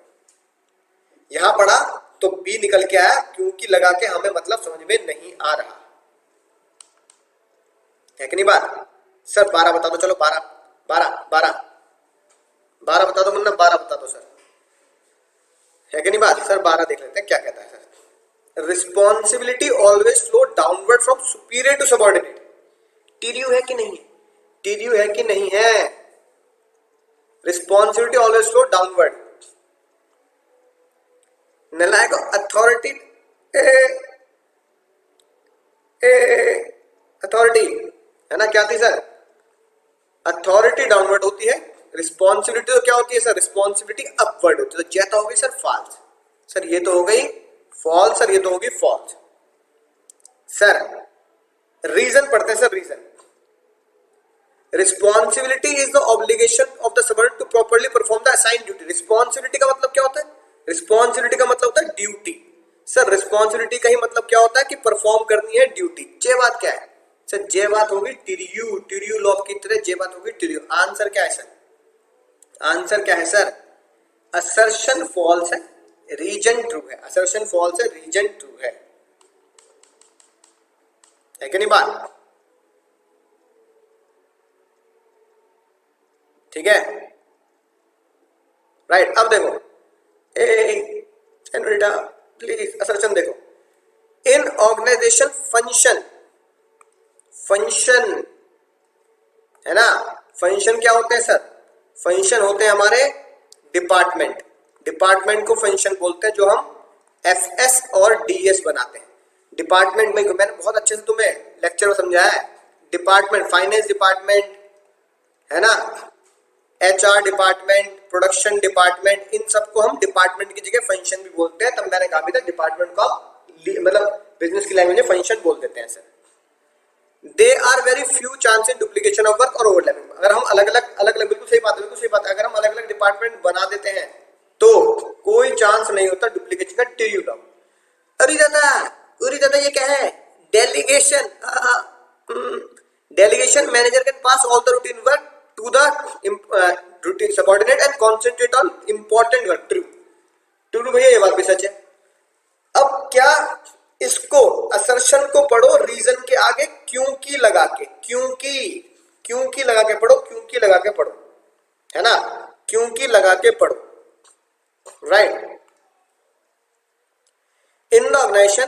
यहां पढ़ा तो बी निकल के आया, क्योंकि लगा के हमें मतलब समझ में नहीं आ रहा है कि नहीं बात? सर 12 बता दो, चलो 12 बता दो मुन्ना, 12 बता दो सर, है कि नहीं बात? सर 12 देख लेते हैं क्या कहता है sir. Responsibility always flow downward from superior to subordinate. टीडीयू है कि नहीं है? टीडीयू है कि नहीं है? Responsibility always flow downward. नलायक अथॉरिटी अथॉरिटी है ना, क्या थी सर? अथॉरिटी डाउनवर्ड होती है, रिस्पॉन्सिबिलिटी तो क्या होती है सर? रिस्पॉन्सिबिलिटी अपवर्ड होती है। तो जैसा हो गई सर फॉल्स, सर ये तो हो गई फॉल्स, सर ये तो होगी फॉल्स। सर रीजन पढ़ते हैं sir, reason. Responsibility is the obligation of the subordinate to properly perform the assigned duty. Responsibility का मतलब क्या होता है? रिस्पॉन्सिबिलिटी का मतलब होता है ड्यूटी। सर रिस्पॉन्सिबिलिटी का ही मतलब क्या होता है? कि परफॉर्म करनी है ड्यूटी। जे बात क्या है सर? जे बात होगी टीडीयू, टीडीयू लॉ की तरह जे बात होगी टीडीयू। आंसर क्या है सर? आंसर क्या है सर? असर्शन फॉल्स है, रीजन ट्रू है। असर्शन फॉल्स है, रीजन ट्रू है कि नहीं बात? ठीक है, राइट। अब देखो प्लीज असर्शन देखो। इन ऑर्गेनाइजेशन फंक्शन है ना, फंक्शन क्या होते हैं सर? फंक्शन होते हैं हमारे डिपार्टमेंट। डिपार्टमेंट को फंक्शन बोलते हैं, जो हम एफएस और डीएस बनाते हैं। डिपार्टमेंट में मैंने बहुत अच्छे से तुम्हें लेक्चर में समझाया है। डिपार्टमेंट, फाइनेंस डिपार्टमेंट है ना, एचआर डिपार्टमेंट, प्रोडक्शन डिपार्टमेंट, इन सबको हम डिपार्टमेंट की जगह फंक्शन भी बोलते हैं। तब मैंने कहा भी था डिपार्टमेंट को मतलब बिजनेस की लैंग्वेज में फंक्शन बोल देते हैं sir. They are very few chances duplication of work और ओवरलैपिंग। अगर हम अलग अलग बिल्कुल सही बात है, अगर हम अलग अलग डिपार्टमेंट बना देते हैं तो कोई चांस नहीं होता डुप्लीकेशन का। टीडीयू लॉ। अरे दादा ये क्या है? Delegation. Delegation, manager can pass all the routine work to the routine subordinate and concentrate on important work। True भैया, ये बात भी सच है। अब क्या इसको असर्शन को पढ़ो रीजन के आगे क्योंकि लगा के, क्योंकि लगा के पढ़ो, क्योंकि लगा के पढ़ो, है ना, क्योंकि लगा के पढ़ो, right. In the organisation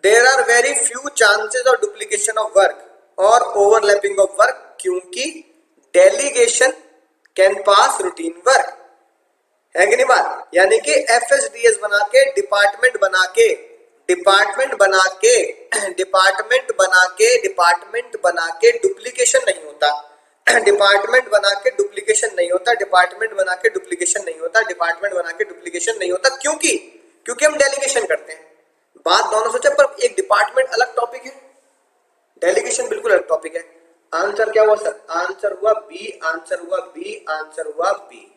there are very few chances of duplication of work और ओवरलैपिंग ऑफ वर्क, क्योंकि delegation can pass routine work, है कि नहीं बात। यानी कि एफएसडीएस बना के डिपार्टमेंट बना के डिपार्टमेंट बना के डिपार्टमेंट बना के डिपार्टमेंट बना के डुप्लीकेशन नहीं होता, डिपार्टमेंट बना के डुप्लीकेशन नहीं होता, डिपार्टमेंट बना के डुप्लीकेशन नहीं होता, डिपार्टमेंट बना के डुप्लीकेशन नहीं होता। क्योंकि क्योंकि हम डेलीगेशन करते हैं। बात दोनों सोचे, पर एक डिपार्टमेंट अलग टॉपिक है, डेलीगेशन बिल्कुल अलग टॉपिक है। आंसर क्या हुआ सर? आंसर हुआ बी, आंसर हुआ बी, आंसर हुआ बी।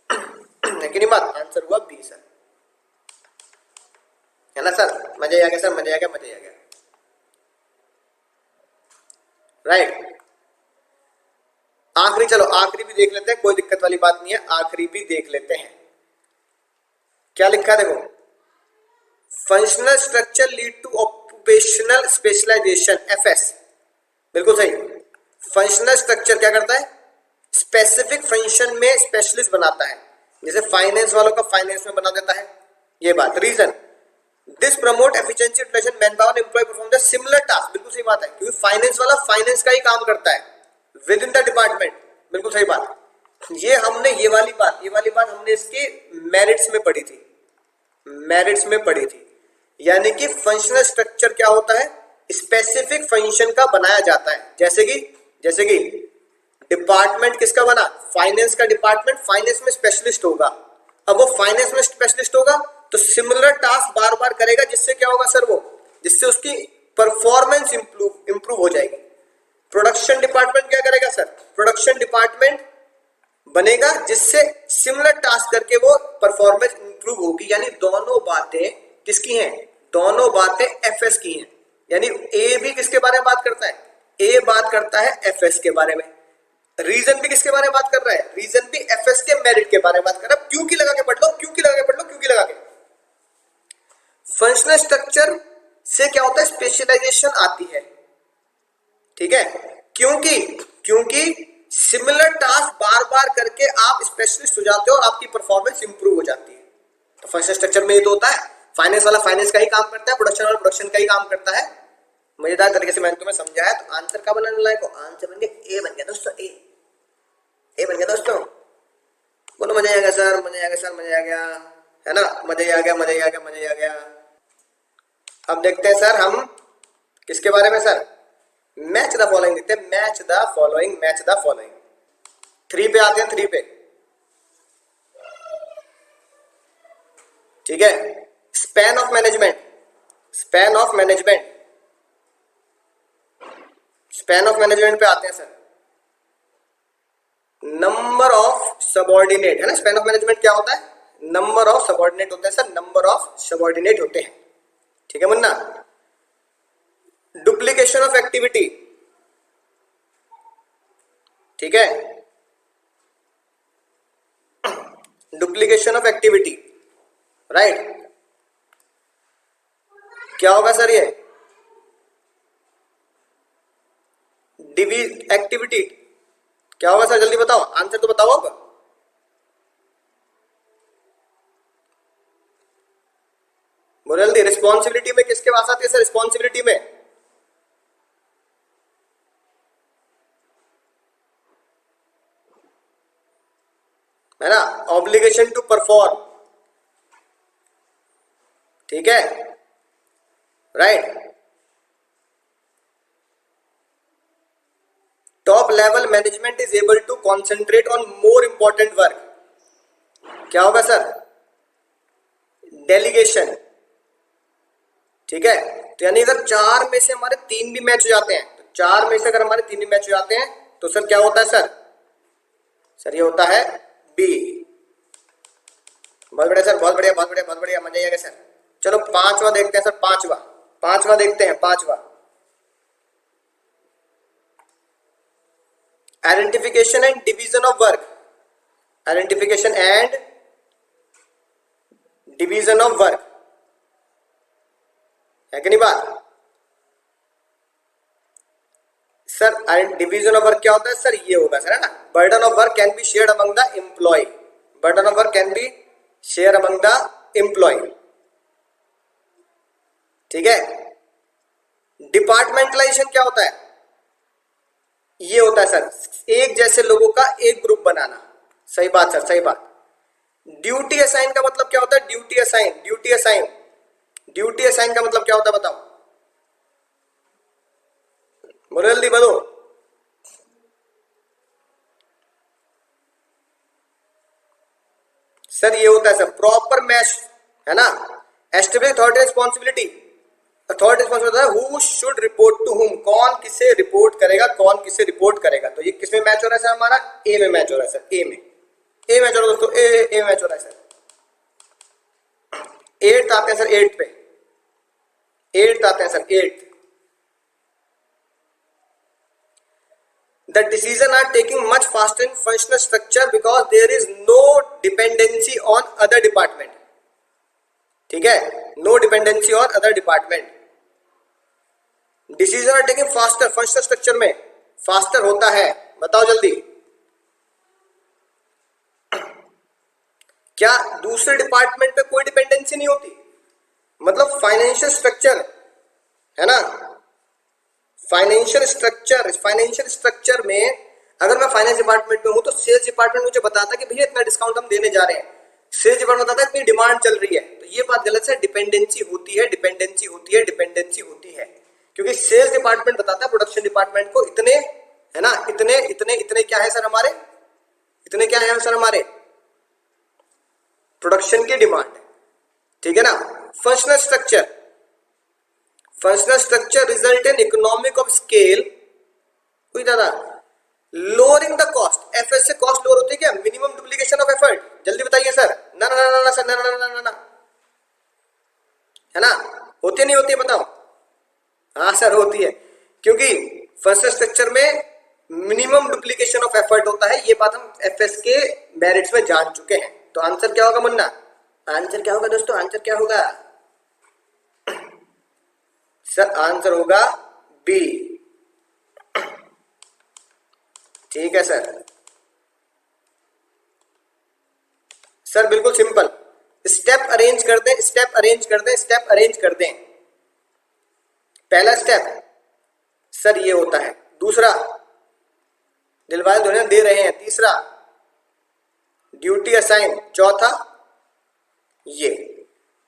है कि नहीं बात? आंसर हुआ बी सर, है ना सर? मजा आ गया सर, मजा आ गया, मजा आ गया। राइट, आखिरी, चलो आखिरी भी देख लेते हैं, कोई दिक्कत वाली बात नहीं है, आखिरी भी देख लेते हैं। क्या लिखा है देखो, functional structure lead to occupational specialisation, FS, बिल्कुल सही। फंक्शनल स्ट्रक्चर क्या करता है? स्पेसिफिक फंक्शन में स्पेशलिस्ट बनाता है, जैसे फाइनेंस वालों का फाइनेंस में बना देता है, ये बात। Reason, this promote efficiency utilisation man power employ perform the similar task, बिल्कुल सही बात है, क्योंकि फाइनेंस वाला फाइनेंस का ही काम करता है विद इन द डिपार्टमेंट, बिल्कुल सही बात। ये हमने ये वाली बात हमने इसके मेरिट्स में पढ़ी थी, मेरिट्स में पढ़ी थी। यानी कि फंक्शनल स्ट्रक्चर क्या होता है? स्पेसिफिक फंक्शन का बनाया जाता है, जैसे कि डिपार्टमेंट किसका बना? फाइनेंस का डिपार्टमेंट, फाइनेंस में स्पेशलिस्ट होगा। अब वो फाइनेंस में स्पेशलिस्ट होगा तो सिमिलर टास्क बार बार करेगा, जिससे क्या होगा सर? वो जिससे उसकी परफॉर्मेंस इंप्रूव हो जाएगी। प्रोडक्शन डिपार्टमेंट क्या करेगा सर? प्रोडक्शन डिपार्टमेंट बनेगा जिससे सिमिलर टास्क करके वो परफॉर्मेंस इंप्रूव होगी। यानी दोनों बातें किसकी हैं? दोनों बातें एफएस की हैं। यानी ए भी किसके बारे में बात करता है? ए बात करता है एफएस के बारे में। रीजन भी किसके बारे में बात कर रहा है? रीजन भी एफएस के मेरिट के बारे में बात कर रहा है। क्योंकि लगा के पढ़ लो, क्योंकि लगा के पढ़ लो, क्योंकि लगा के। फंक्शनल स्ट्रक्चर से क्या होता है? स्पेशलाइजेशन आती है, ठीक है। क्योंकि सिमिलर टास्क बार बार करके आप स्पेशलिस्ट हो जाते हो और आपकी परफॉर्मेंस इंप्रूव हो जाती है। तो फंक्शनल स्ट्रक्चर में ये तो होता है, फाइनेंस वाला फाइनेंस का ही काम करता है, प्रोडक्शन वाला प्रोडक्शन का ही काम करता है। मजेदार तरीके से मैंने तुम्हें समझाया। तो आंसर का बनाने लायक हो, आंसर बन गया ए, बन गया दोस्तों, ए बन गया दोस्तों। बोलो मजा आ गया सर, मजा आ गया सर, मजा आ गया, है ना? मजा आ गया, मजा आ गया, मजा आ गया। अब देखते हैं सर हम किसके बारे में सर? मैच द फॉलोइंग देखते हैं, match the following, match the following. 3 पे आते हैं, 3 पे, ठीक है। Span of management, span of management, span of management पे आते हैं सर। नंबर ऑफ सबऑर्डिनेट, है ना? स्पैन ऑफ मैनेजमेंट क्या होता है? नंबर ऑफ सबऑर्डिनेट होते हैं सर, नंबर ऑफ सबऑर्डिनेट होते हैं, ठीक है मुन्ना। डुप्लीकेशन ऑफ एक्टिविटी, ठीक है, डुप्लीकेशन ऑफ एक्टिविटी, राइट। क्या होगा सर ये? एक्टिविटी क्या होगा सर? जल्दी बताओ, आंसर तो बताओ अब। बोलो जल्दी। रिस्पॉन्सिबिलिटी में किसके पास आती है सर? रिस्पॉन्सिबिलिटी में है ना, ऑब्लिगेशन टू परफॉर्म, ठीक है, right. Top level management is able to concentrate on more important work, क्या होगा सर? डेलीगेशन, ठीक है। तो यानी अगर 4 में से हमारे 3 भी मैच हो जाते हैं, तो 4 में से अगर हमारे 3 भी मैच हो जाते हैं तो सर क्या होता है सर? सर ये होता है बी। बहुत बढ़िया सर, बहुत बढ़िया, बहुत बढ़िया, बहुत बढ़िया, मजा आएगा सर। चलो 5वां देखते हैं सर, 5वां देखते हैं, 5वां। Identification and division of work, identification and division of work, है कि नहीं बात सर? डिवीजन ऑफ वर्क क्या होता है सर? ये होगा सर, है ना। Burden of work can be shared among the employ, burden of work can be share among the employ, ठीक है। डिपार्टमेंटलाइजेशन क्या होता है? ये होता है सर एक जैसे लोगों का एक ग्रुप बनाना, सही बात सर, सही बात। ड्यूटी असाइन का मतलब क्या होता है? Duty assign, duty assign, duty assign का मतलब क्या होता है बताओ, बोलो जल्दी बोलो। सर ये होता है सर प्रॉपर मैच, है ना। Establish authority responsibility, authority responsibility होता है who should report to whom, कौन किसे रिपोर्ट करेगा, कौन किसे रिपोर्ट करेगा। तो ये किसमें मैच हो रहा है सर? हमारा ए में मैच हो रहा है सर, ए में, ए मैच हो रहा है दोस्तों, ए मैच हो रहा है सर। एट्थ आते हैं सर, एट्थ पे, एट्थ आते हैं sir, eighth. The decision are taking much faster in functional structure because there is no dependency on other department. ठीक है, no dependency on other department. Decision are taking faster functional structure में faster होता है, बताओ जल्दी। क्या दूसरे department पे कोई डिपेंडेंसी नहीं होती? मतलब फाइनेंशियल स्ट्रक्चर, है ना, फाइनेंशियल स्ट्रक्चर में अगर मैं फाइनेंस डिपार्टमेंट में हूं तो सेल्स डिपार्टमेंट मुझे बताता कि भैया इतना डिस्काउंट हम देने जा रहे हैं, सेल्स डिपार्टमेंट बताता है इतनी डिमांड चल रही है। तो ये बात गलत है, डिपेंडेंसी होती है, डिपेंडेंसी होती है, डिपेंडेंसी होती है, क्योंकि सेल्स डिपार्टमेंट बताता है प्रोडक्शन डिपार्टमेंट को इतने, है ना, इतने इतने इतने क्या है सर हमारे, इतने क्या है सर हमारे प्रोडक्शन की डिमांड, ठीक है ना। Functional structure, functional structure result in economic of scale, कोई दादा लोअरिंग द कॉस्ट, एफएस से कॉस्ट लोअर होती है क्या? मिनिमम डुप्लीकेशन ऑफ एफर्ट, जल्दी बताइए सर। ना ना ना ना सर, ना ना ना ना, है ना, होती है नहीं होती है बताओ? हाँ सर होती है, क्योंकि फंक्शनल स्ट्रक्चर में मिनिमम डुप्लीकेशन ऑफ एफर्ट होता है। ये बात हम एफएस के मेरिट्स में जान चुके हैं। तो आंसर क्या होगा मुन्ना? आंसर क्या होगा दोस्तों? आंसर क्या होगा सर? आंसर होगा बी। ठीक है सर, सर बिल्कुल सिंपल। स्टेप अरेंज कर दें, स्टेप अरेंज कर दें, स्टेप अरेंज कर दें। पहला स्टेप सर ये होता है, दूसरा दिलवाले दुल्हनिया दे रहे हैं, तीसरा ड्यूटी असाइन, चौथा ये,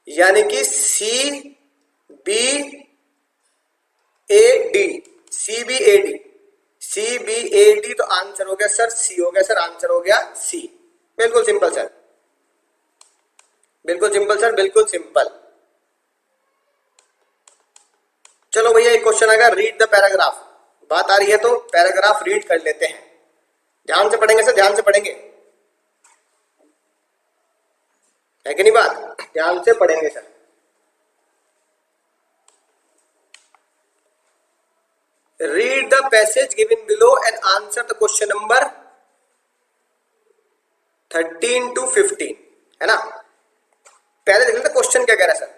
यानी कि C B A D, C B A D, C B A D. तो आंसर हो गया सर सी, हो गया सर, आंसर हो गया सी। बिल्कुल सिंपल सर, बिल्कुल सिंपल सर, बिल्कुल सिंपल। चलो भैया एक क्वेश्चन आएगा, रीड द पैराग्राफ। बात आ रही है तो पैराग्राफ रीड कर लेते हैं, ध्यान से पढ़ेंगे सर, ध्यान से पढ़ेंगे, है कि नहीं बात? ध्यान से पढ़ेंगे sir. Read the passage given below and answer the question number 13 to 15, है ना। पहले देख लेते क्वेश्चन क्या कह रहा है sir.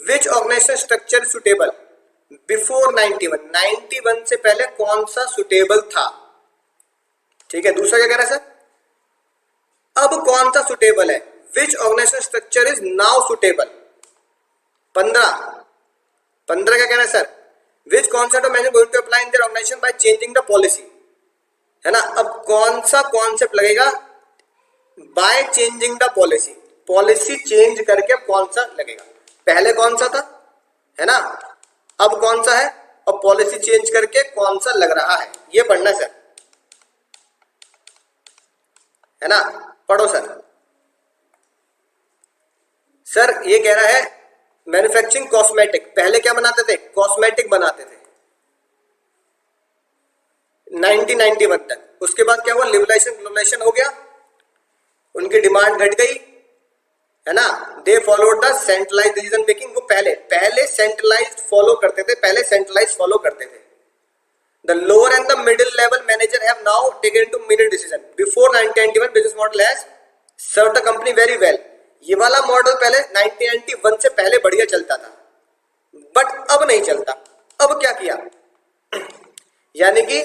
Which organization structure is suitable before 91? 91 से पहले कौन सा सुटेबल था? ठीक है, दूसरा क्या कह रहा है सर? अब कौन सा सुटेबल है? Which organization structure is now suitable? 15 क्या कह रहा है sir? Which concept of management going to apply in their organization by changing the policy, है ना। अब कौन सा कॉन्सेप्ट लगेगा? By changing the policy, policy change करके कौन सा लगेगा? पहले कौन सा था, है ना, अब कौन सा है, और पॉलिसी चेंज करके कौन सा लग रहा है, ये पढ़ना सर, है ना। पढ़ो सर। सर ये कह रहा है मैन्युफैक्चरिंग कॉस्मेटिक, पहले क्या बनाते थे? कॉस्मेटिक बनाते थे 1991 तक। उसके बाद क्या हुआ? लिबरलाइजेशन हो गया, उनकी डिमांड घट गई, है ना। They followed the centralised decision making. वो पहले सेंट्रलाइज्ड फॉलो करते थे, पहले सेंट्रलाइज्ड फॉलो करते थे। The lower and the middle level manager have now taken to minute decision. Before 1991 business model has serve the company very well. ये वाला model पहले 1991 से पहले बढ़िया चलता था, बट अब नहीं चलता। अब क्या किया? यानी कि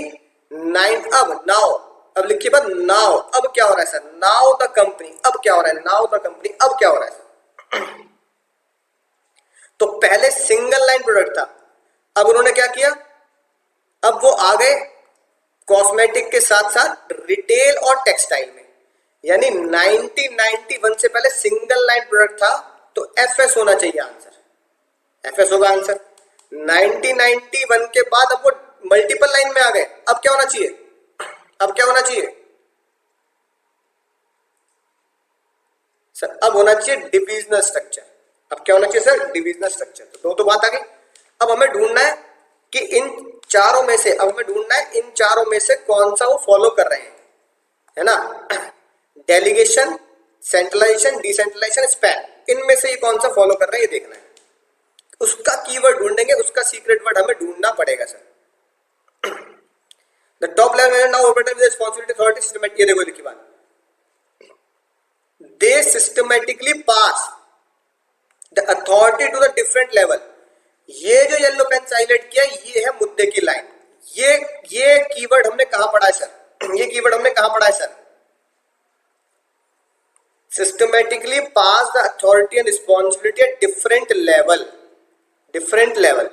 अब लिखिए बात नाउ, अब क्या हो रहा है सर? नाउ द कंपनी, अब क्या हो रहा है? नाउ द कंपनी, अब क्या हो रहा है सर? तो पहले सिंगल लाइन प्रोडक्ट था, अब उन्होंने क्या किया? अब वो आ गए कॉस्मेटिक के साथ साथ रिटेल और टेक्सटाइल में। यानी 1991 से पहले सिंगल लाइन प्रोडक्ट था, तो एफएस होना चाहिए आंसर, एफएस होगा आंसर। 1991 के बाद अब वो मल्टीपल लाइन में आ गए, अब क्या होना चाहिए, अब क्या होना चाहिए सर, अब होना चाहिए डिविजनल स्ट्रक्चर। अब क्या होना चाहिए सर, डिविजनल स्ट्रक्चर। तो बात आ गई। अब हमें ढूंढना है कि इन चारों में से, अब हमें ढूंढना है इन चारों में से कौन सा वो फॉलो कर रहे हैं, है ना। डेलीगेशन, सेंट्रलाइजेशन, डिसेंट्रलाइजेशन, स्पैन, इनमें से ये कौन सा फॉलो कर रहे हैं ये देखना है। उसका कीवर्ड ढूंढेंगे, उसका सीक्रेट वर्ड हमें ढूंढना पड़ेगा sir. The top level manager now operate with responsibility authority systematic, ये देखो लिखी बात, they systematically pass the authority to the different level। ये जो येलो पेन से हाईलाइट किया ये है मुद्दे की लाइन। ये कीवर्ड हमने कहां पढ़ा है सर, ये कीवर्ड हमने कहां पढ़ा है sir, systematically pass the authority and responsibility at different level, different level,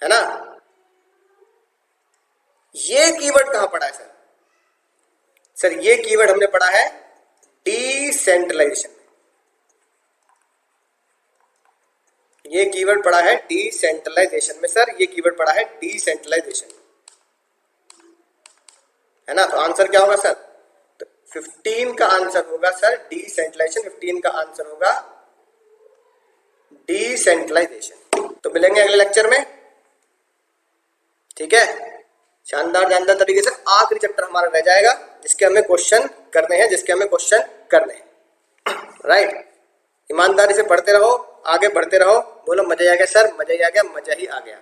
है ना। ये कीवर्ड कहां पढ़ा है सर, सर ये कीवर्ड हमने पढ़ा है डिसेंट्रलाइजेशन, ये कीवर्ड पढ़ा है डिसेंट्रलाइजेशन में सर, ये कीवर्ड पढ़ा है डिसेंट्रलाइजेशन, है ना। तो आंसर क्या होगा सर, तो 15 का आंसर होगा सर डिसेंट्रलाइजेशन, 15 का आंसर होगा डिसेंट्रलाइजेशन। तो मिलेंगे अगले लेक्चर में, ठीक है। शानदार जानदार तरीके से आखिरी चैप्टर हमारा रह जाएगा जिसके हमें क्वेश्चन करने हैं, जिसके हमें क्वेश्चन करने हैं, राइट। ईमानदारी से पढ़ते रहो, आगे बढ़ते रहो, बोलो मजा ही आ गया सर, मजा ही आ गया, मजा ही आ गया।